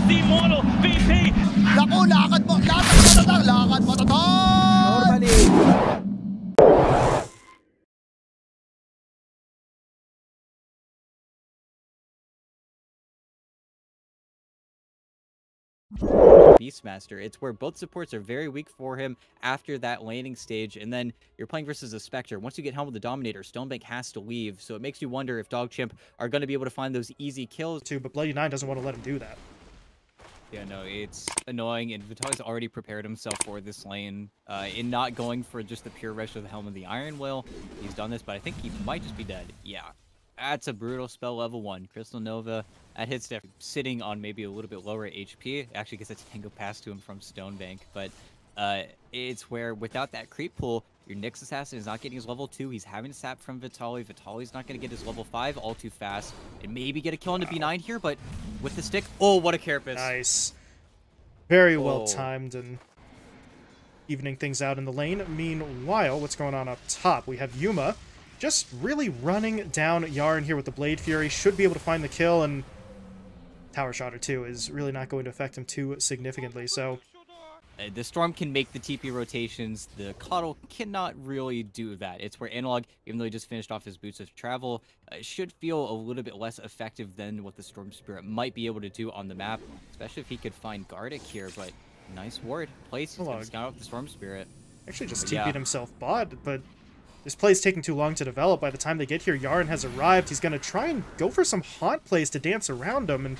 the immortal VP. Naku, lakad mo, lakad mo, Normally. Beastmaster. It's where both supports are very weak for him after that laning stage, and then you're playing versus a Spectre. Once you get Helm with the Dominator, Stonebank has to leave, so it makes you wonder if DogChamp are going to be able to find those easy kills. Too, but Bloody 9 doesn't want to let him do that. Yeah, no, it's annoying, and Vitaly's already prepared himself for this lane in not going for just the pure rush of the Helm of the Iron Will. He's done this, but I think he might just be dead. Yeah, that's a brutal spell, level 1. Crystal Nova at hit step, sitting on maybe a little bit lower HP. Actually, gets a Tango pass to him from Stonebank, but it's where without that creep pool, your Nyx Assassin is not getting his level 2. He's having to sap from Vitaly. Vitaly's not going to get his level 5 all too fast. And maybe get a kill into B9 here, but with the stick... Oh, what a carapace. Nice. Very well timed and evening things out in the lane. Meanwhile, what's going on up top? We have Yuma just really running down Yarn here with the Blade Fury. Should be able to find the kill, and Tower Shotter too is really not going to affect him too significantly. So the Storm can make the TP rotations. The Coddle cannot really do that. It's where Analog, even though he just finished off his Boots of Travel, should feel a little bit less effective than what the Storm Spirit might be able to do on the map, especially if he could find Gardic here. But nice ward. Place, he's going to scout out the Storm Spirit. Actually just TP'd himself bot, but this play's taking too long to develop. By the time they get here, Yarn has arrived. He's going to try and go for some haunt plays to dance around him, and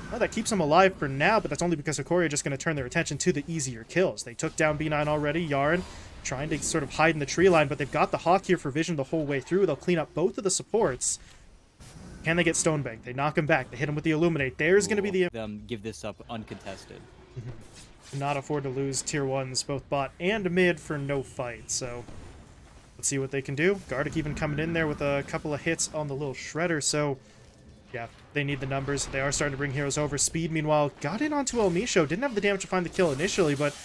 well, that keeps him alive for now, but that's only because Hokori are just going to turn their attention to the easier kills. They took down B9 already. Yarn trying to sort of hide in the tree line, but they've got the Hawk here for vision the whole way through. They'll clean up both of the supports. Can they get Stonebank? They knock him back. They hit him with the Illuminate. There's going to be the... give this up uncontested. Cannot afford to lose tier 1s, both bot and mid, for no fight, so let's see what they can do. Gardic even coming in there with a couple of hits on the little Shredder, so yeah, they need the numbers. They are starting to bring heroes over. Speed, meanwhile, got in onto Elmisho. Didn't have the damage to find the kill initially, but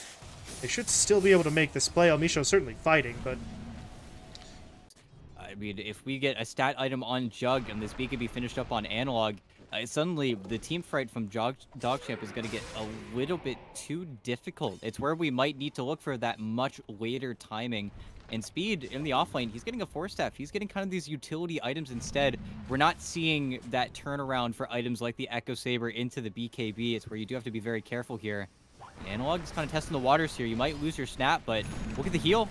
they should still be able to make this play. Elmisho's certainly fighting, but I mean, if we get a stat item on Jug and this B can be finished up on Analog, suddenly the team fight from DogChamp is going to get a little bit too difficult. It's where we might need to look for that much later timing. And Speed in the offlane, he's getting a 4-staff. He's getting kind of these utility items instead. We're not seeing that turnaround for items like the Echo Saber into the BKB. It's where you do have to be very careful here. Analog is kind of testing the waters here. You might lose your snap, but look at the heal.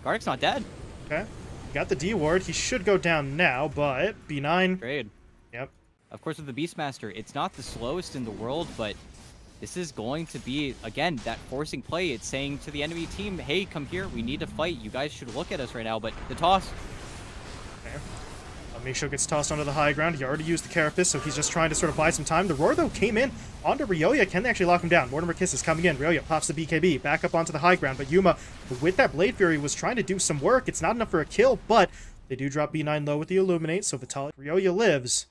Gardic's not dead. Okay. Got the D ward. He should go down now, but B9. Trade. Yep. Of course, with the Beastmaster, it's not the slowest in the world, but this is going to be, again, that forcing play. It's saying to the enemy team, hey, come here. We need to fight. You guys should look at us right now. But the toss. Okay. Misho gets tossed onto the high ground. He already used the Carapace, so he's just trying to sort of buy some time. The Roar, though, came in onto Ryoya. Can they actually lock him down? Mortimer Kiss is coming in. Ryoya pops the BKB back up onto the high ground. But Yuma, with that Blade Fury, was trying to do some work. It's not enough for a kill, but they do drop B9 low with the Illuminate, so Vitaly Ryoya lives.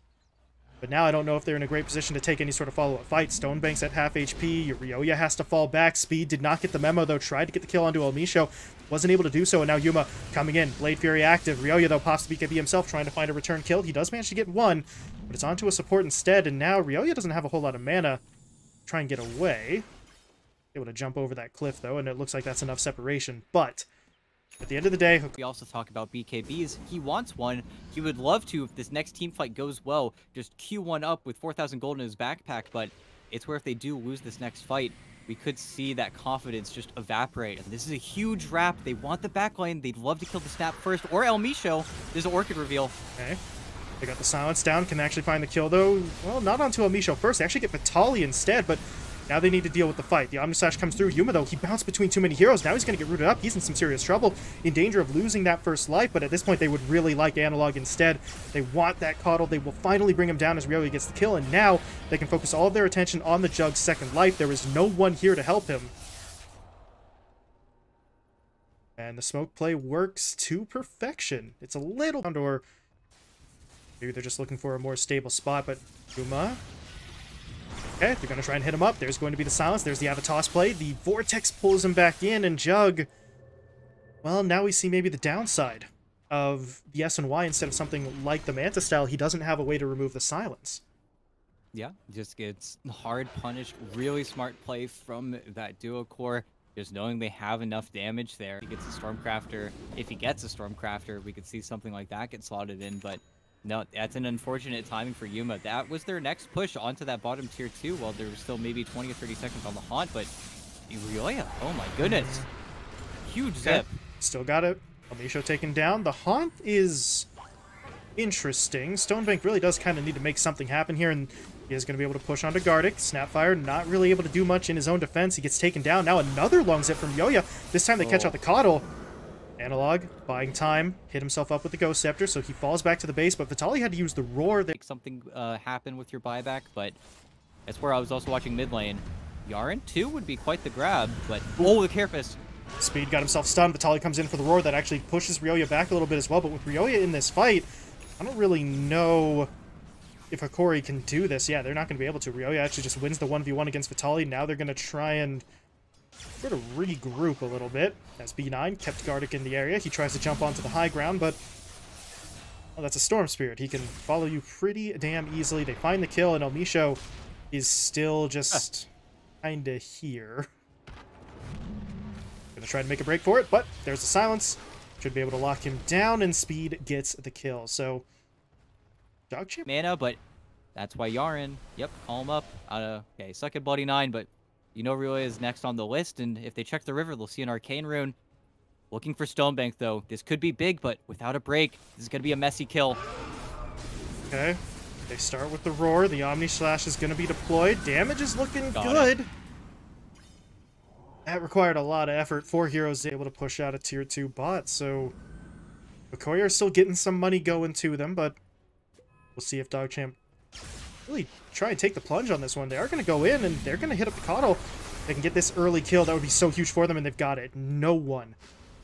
But now I don't know if they're in a great position to take any sort of follow-up fight. Stonebank's at half HP. Ryoya has to fall back. Speed did not get the memo, though. Tried to get the kill onto Elmisho. Wasn't able to do so, and now Yuma coming in. Blade Fury active. Ryoya, though, pops the BKB himself, trying to find a return kill. He does manage to get one, but it's onto a support instead, and now Ryoya doesn't have a whole lot of mana. Try and get away. Able to jump over that cliff, though, and it looks like that's enough separation. But at the end of the day... We also talk about BKBs. He wants one. He would love to, if this next team fight goes well, just queue one up with 4,000 gold in his backpack, but it's where if they do lose this next fight, we could see that confidence just evaporate. And this is a huge wrap. They want the backline. They'd love to kill the Snap first, or Elmisho. There's an Orchid reveal. Okay. They got the silence down. Can they actually find the kill, though? Well, not onto Elmisho first. They actually get Vitaly instead, but now they need to deal with the fight. The Omnislash comes through. Yuma, though, he bounced between too many heroes. Now he's going to get rooted up. He's in some serious trouble, in danger of losing that first life, but at this point, they would really like Analog instead. They want that Coddle. They will finally bring him down as Ryoya gets the kill, and now they can focus all of their attention on the Jug's second life. There is no one here to help him. And the smoke play works to perfection. It's a little... or maybe they're just looking for a more stable spot, but Yuma... Okay, they're going to try and hit him up. There's going to be the silence. There's the Avatos play. The Vortex pulls him back in, and Jug... Well, now we see maybe the downside of the S and Y instead of something like the Manta style. He doesn't have a way to remove the silence. Yeah, just gets hard punished. Really smart play from that duo core. Just knowing they have enough damage there. He gets a Stormcrafter. If he gets a Stormcrafter, we could see something like that get slotted in. But no, that's an unfortunate timing for Yuma. That was their next push onto that bottom tier 2 while there was still maybe 20 or 30 seconds on the haunt. But Ryoya, oh my goodness. Huge zip. Still got it. Amisho taken down. The haunt is interesting. Stonebank really does kind of need to make something happen here, and he is going to be able to push onto Gardic. Snapfire not really able to do much in his own defense. He gets taken down. Now another long zip from Ryoya. This time they catch out the Coddle. Analog, buying time, hit himself up with the Ghost Scepter, so he falls back to the base, but Vitaly had to use the Roar. Make something happen with your buyback, but that's where I was also watching mid lane. Yaren, too, would be quite the grab, but... Oh, the Carapace! Speed got himself stunned. Vitaly comes in for the Roar. That actually pushes Ryoya back a little bit as well, but with Ryoya in this fight, I don't really know if Hokori can do this. Yeah, they're not going to be able to. Ryoya actually just wins the 1v1 against Vitaly. Now they're going to try and sort of regroup a little bit, as B9 kept Gardic in the area. He tries to jump onto the high ground, but well, that's a Storm Spirit. He can follow you pretty damn easily. They find the kill, and Elmisho is still just kind of here. Gonna try to make a break for it, but there's the silence. Should be able to lock him down, and Speed gets the kill. So, DogChamp. Mana, but that's why Yaren, yep, call him up. Okay, suck at Bloody 9, but you know Ryoya is next on the list, and if they check the river, they'll see an Arcane Rune. Looking for Stonebank, though. This could be big, but without a break, this is going to be a messy kill. Okay. They start with the Roar. The Omni Slash is going to be deployed. Damage is looking good. That required a lot of effort. 4 heroes able to push out a tier 2 bot, so Hokori are still getting some money going to them, but we'll see if DogChamp really try and take the plunge on this one. They are going to go in, and they're going to hit up the Coddle. They can get this early kill. That would be so huge for them, and they've got it. No one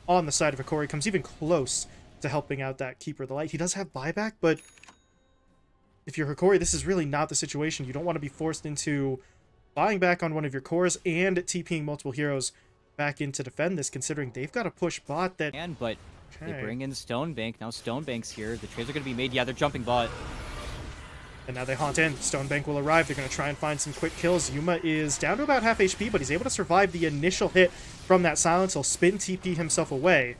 on the side of Hokori comes even close to helping out that Keeper of the Light. He does have buyback, but if you're Hokori, this is really not the situation. You don't want to be forced into buying back on one of your cores and TPing multiple heroes back in to defend this, considering they've got to push bot that... But they bring in Stonebank. Now Stonebank's here. The trades are going to be made. Yeah, they're jumping bot. And now they haunt in. Stonebank will arrive. They're going to try and find some quick kills. Yuma is down to about half HP, but he's able to survive the initial hit from that silence. He'll spin TP himself away.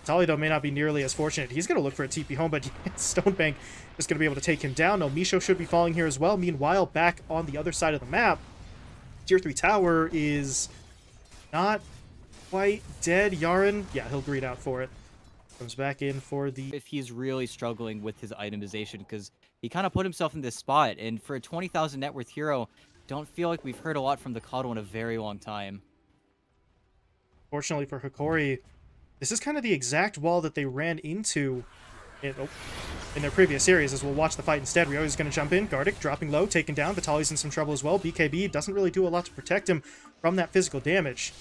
Tali, though, may not be nearly as fortunate. He's going to look for a TP home, but Stonebank is going to be able to take him down. Misho should be falling here as well. Meanwhile, back on the other side of the map, Tier 3 tower is not quite dead. Yaren, yeah, he'll greed out for it. Comes back in for the... If he's really struggling with his itemization, because he kind of put himself in this spot, and for a 20,000 net worth hero, don't feel like we've heard a lot from the Coddle in a very long time. Fortunately for Hokori, this is kind of the exact wall that they ran into in their previous series, as we'll watch the fight instead. Ryoya's going to jump in. Gardic dropping low, taken down. Vitaly's in some trouble as well. BKB doesn't really do a lot to protect him from that physical damage.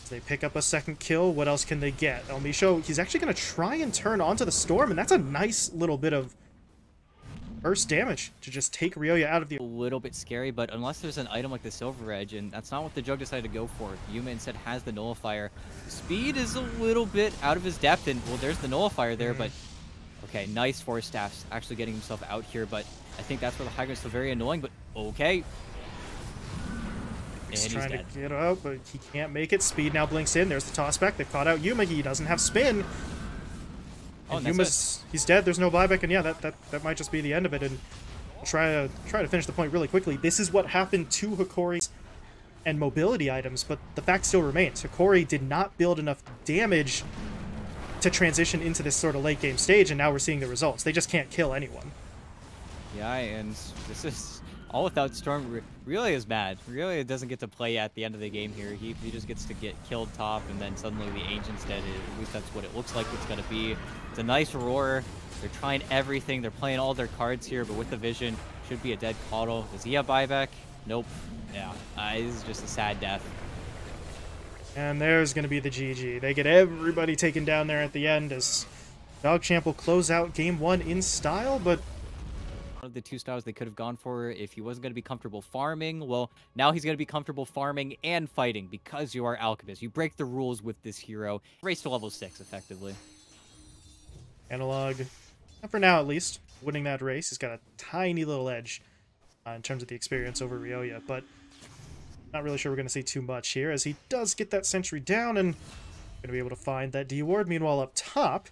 As they pick up a second kill, what else can they get? Elmisho, he's actually going to try and turn onto the Storm, and that's a nice little bit of burst damage to just take Ryoya out of the... A little bit scary, but unless there's an item like the Silver Edge, and that's not what the Jug decided to go for. Yuma instead has the Nullifier. Speed is a little bit out of his depth, and, well, there's the Nullifier there, but... Okay, nice Force Staffs actually getting himself out here, but I think that's where the high ground is still very annoying, but okay. He's trying to get up, but he can't make it. Speed now blinks in. There's the toss back. They've caught out Yuma. He doesn't have spin. And he's dead. There's no buyback, and yeah, that might just be the end of it. And I'll try to finish the point really quickly. This is what happened to Hokori and mobility items, but the fact still remains. Hokori did not build enough damage to transition into this sort of late game stage, and now we're seeing the results. They just can't kill anyone. Yeah, and this is all without Storm. Ryoya is mad. Ryoya doesn't get to play at the end of the game here. He just gets to get killed top, and then suddenly the Ancient's dead. At least that's what it looks like it's going to be. It's a nice Roar. They're trying everything. They're playing all their cards here, but with the Vision, should be a dead Coddle. Does he have buyback? Nope. Yeah, this is just a sad death. And there's going to be the GG. They get everybody taken down there at the end, as DogChamp will close out Game 1 in style, but... One of the two styles they could have gone for if he wasn't going to be comfortable farming. Well, now he's going to be comfortable farming and fighting because you are Alchemist. You break the rules with this hero. Race to level 6, effectively. Analog, for now at least, winning that race. He's got a tiny little edge in terms of the experience over Ryoya, but not really sure we're going to see too much here, as he does get that sentry down, and going to be able to find that D ward. Meanwhile, up top,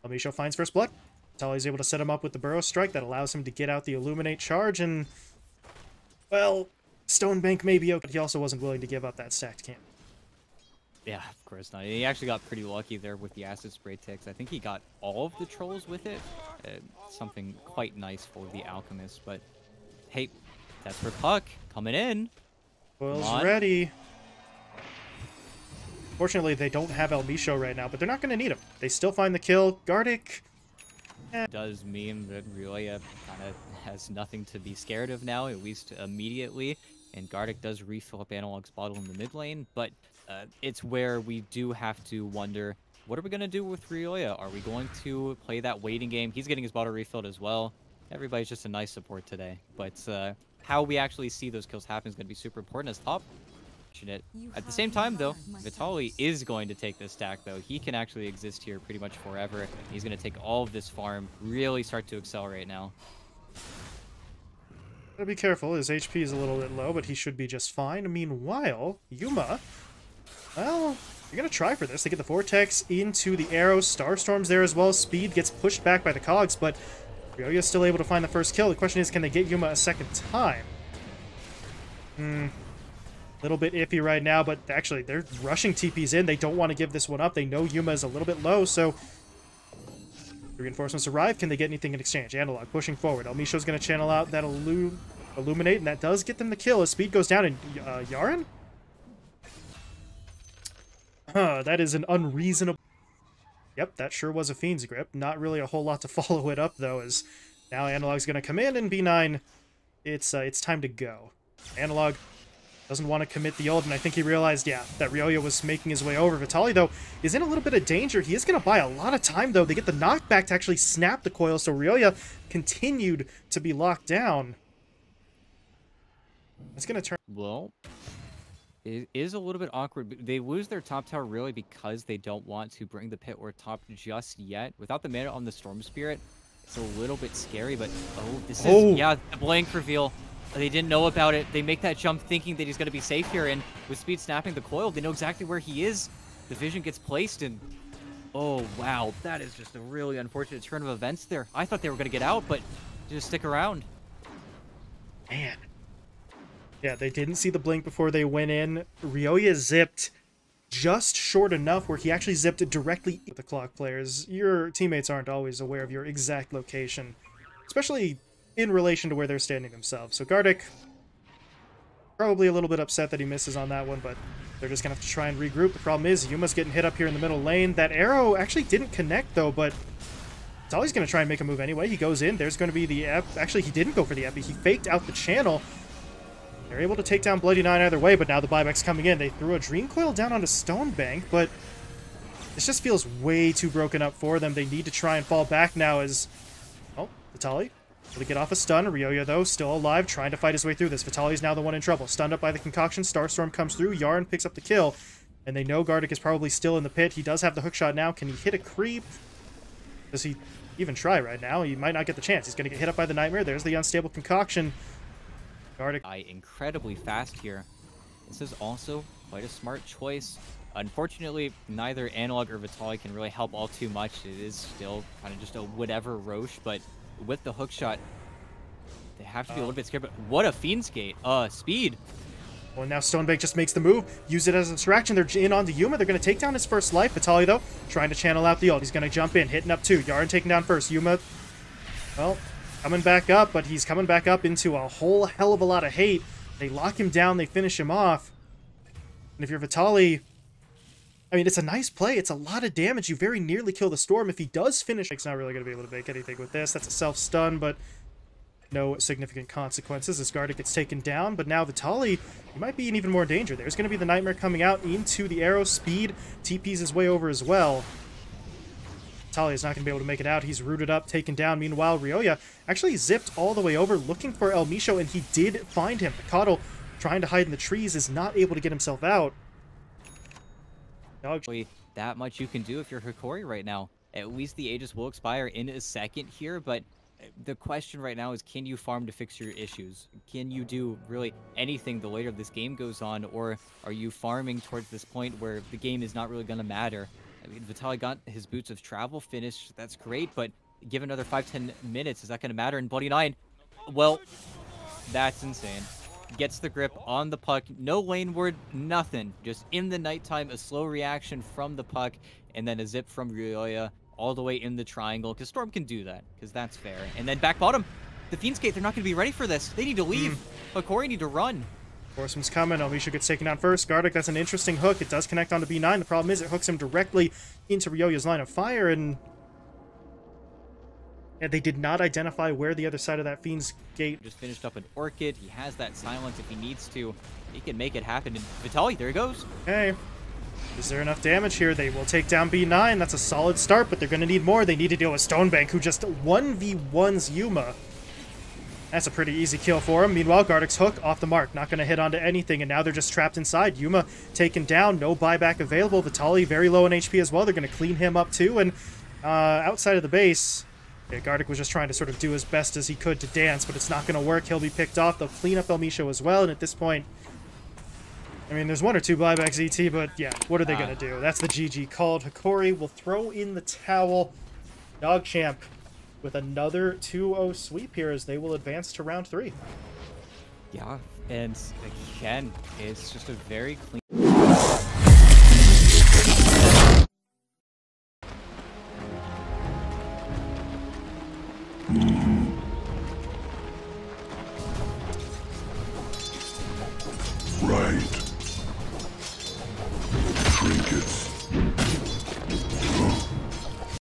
Elmisho finds first blood. Tali's able to set him up with the Burrow Strike that allows him to get out the Illuminate charge, and, well, Stonebank may be okay, but he also wasn't willing to give up that stacked camp. Yeah, of course not. He actually got pretty lucky there with the acid spray ticks. I think he got all of the trolls with it. Something quite nice for the alchemist, but hey, that's for Puck coming in. Coil's ready. Fortunately, they don't have Elmisho right now, but they're not going to need him. They still find the kill. Gardic does mean that Ryoya kind of has nothing to be scared of now, at least immediately. And Gardic does refill up Analog's bottle in the mid lane, but it's where we do have to wonder, what are we going to do with Ryoya? Are we going to play that waiting game? He's getting his bottle refilled as well. Everybody's just a nice support today. But how we actually see those kills happen is going to be super important as top. At the same time, though, Vitaly is going to take this stack, though. He can actually exist here pretty much forever. He's going to take all of this farm, really start to accelerate now. Gotta be careful. His HP is a little bit low, but he should be just fine. Meanwhile, Yuma, well, you're going to try for this. They get the Vortex into the arrow. Starstorm's there as well. Speed gets pushed back by the cogs, but Ryoya's still able to find the first kill. The question is, can they get Yuma a second time? Little bit iffy right now, but actually they're rushing TPs in. They don't want to give this one up. They know Yuma is a little bit low, so reinforcements arrive. Can they get anything in exchange? Analog pushing forward. Elmisho's going to channel out that Illuminate, and that does get them the kill as speed goes down. And Yaren? That is an unreasonable... Yep, that sure was a Fiend's Grip. Not really a whole lot to follow it up, though, as now Analog's going to come in, and B9, it's time to go. Analog doesn't want to commit the ult, and I think he realized, yeah, that Ryoya was making his way over. Vitaly, though, is in a little bit of danger. He is going to buy a lot of time, though. They get the knockback to actually snap the coil, so Ryoya continued to be locked down. It's going to turn... Well, it is a little bit awkward. They lose their top tower really because they don't want to bring the pit or top just yet. Without the mana on the Storm Spirit, it's a little bit scary, but this is... Yeah, the blank reveal. They didn't know about it. They make that jump thinking that he's going to be safe here, and with Speed snapping the coil, they know exactly where he is. The vision gets placed, and oh, wow. That is just a really unfortunate turn of events there. I thought they were going to get out, but just stick around. Man. Yeah, they didn't see the blink before they went in. Ryoya zipped just short enough where he actually zipped it directly at the clock players. Your teammates aren't always aware of your exact location, especially in relation to where they're standing themselves. So Gardic, probably a little bit upset that he misses on that one, but they're just going to have to try and regroup. The problem is Yuma's getting hit up here in the middle lane. That arrow actually didn't connect, though, but Tali's going to try and make a move anyway. He goes in. There's going to be the ep. Actually, he didn't go for the epi. He faked out the channel. They're able to take down Bloody Nine either way, but now the buyback's coming in. They threw a Dream Coil down onto Stonebank, but this just feels way too broken up for them. They need to try and fall back now as... Oh, Vitaly to get off a stun. Ryoya, though, still alive, trying to fight his way through this. Vitaly's now the one in trouble. Stunned up by the concoction. Starstorm comes through. Yaren picks up the kill. And they know Gardic is probably still in the pit. He does have the hookshot now. Can he hit a creep? Does he even try right now? He might not get the chance. He's going to get hit up by the Nightmare. There's the unstable concoction. Gardic incredibly fast here. This is also quite a smart choice. Unfortunately, neither Analog or Vitaly can really help all too much. It is still kind of just a whatever Roche, but with the hookshot, they have to be a little bit scared. But what a Fiend's Gate. Speed. Well, now Stonebank just makes the move. Use it as a distraction. They're in onto Yuma. They're going to take down his first life. Vitaly, though, trying to channel out the ult. He's going to jump in, hitting up two. Yaren taking down first. Yuma, well, coming back up, but he's coming back up into a whole hell of a lot of hate. They lock him down. They finish him off. And if you're Vitaly, I mean, it's a nice play. It's a lot of damage. You very nearly kill the Storm. If he does finish, he's not really going to be able to make anything with this. That's a self-stun, but no significant consequences as Gardic gets taken down. But now Vitaly, he might be in even more danger. There's going to be the Nightmare coming out into the arrow. Speed TPs his way over as well. Vitaly is not going to be able to make it out. He's rooted up, taken down. Meanwhile, Ryoya actually zipped all the way over looking for Elmisho, and he did find him. Coddle, trying to hide in the trees, is not able to get himself out. That much you can do if you're Hokori right now. At least the Aegis will expire in a second here, but the question right now is, can you farm to fix your issues? Can you do really anything the later this game goes on, or are you farming towards this point where the game is not really going to matter? I mean, Vitaly got his Boots of Travel finished. That's great, but give another 5-10 minutes. Is that going to matter in Bloody 9? Well, that's insane. Gets the grip on the puck. No lane ward, nothing. Just in the nighttime, a slow reaction from the puck, and then a zip from Ryoya all the way in the triangle, because Storm can do that, because that's fair. And then back bottom, the Fiend's Gate, they're not going to be ready for this. They need to leave. Hokori need to run. Horseman's coming. Amisha gets taken down first. Gardic, that's an interesting hook. It does connect onto B9. The problem is it hooks him directly into Ryoya's line of fire, and they did not identify where the other side of that Fiend's Gate. Just finished up an Orchid. He has that silence if he needs to. He can make it happen. And Vitaly, there he goes. Okay. Is there enough damage here? They will take down B9. That's a solid start, but they're going to need more. They need to deal with Stonebank, who just 1v1s Yuma. That's a pretty easy kill for him. Meanwhile, Gardic's hook off the mark. Not going to hit onto anything, and now they're just trapped inside. Yuma taken down. No buyback available. Vitaly very low in HP as well. They're going to clean him up too. And outside of the base, yeah, Gardic was just trying to sort of do as best as he could to dance, but it's not going to work. He'll be picked off. They'll clean up Elmisho as well, and at this point, I mean, there's 1 or 2 buybacks ET, but yeah, what are they going to do? That's the GG called. Hokori will throw in the towel. DogChamp with another 2-0 sweep here as they will advance to round 3. Yeah, and again, it's just a very clean...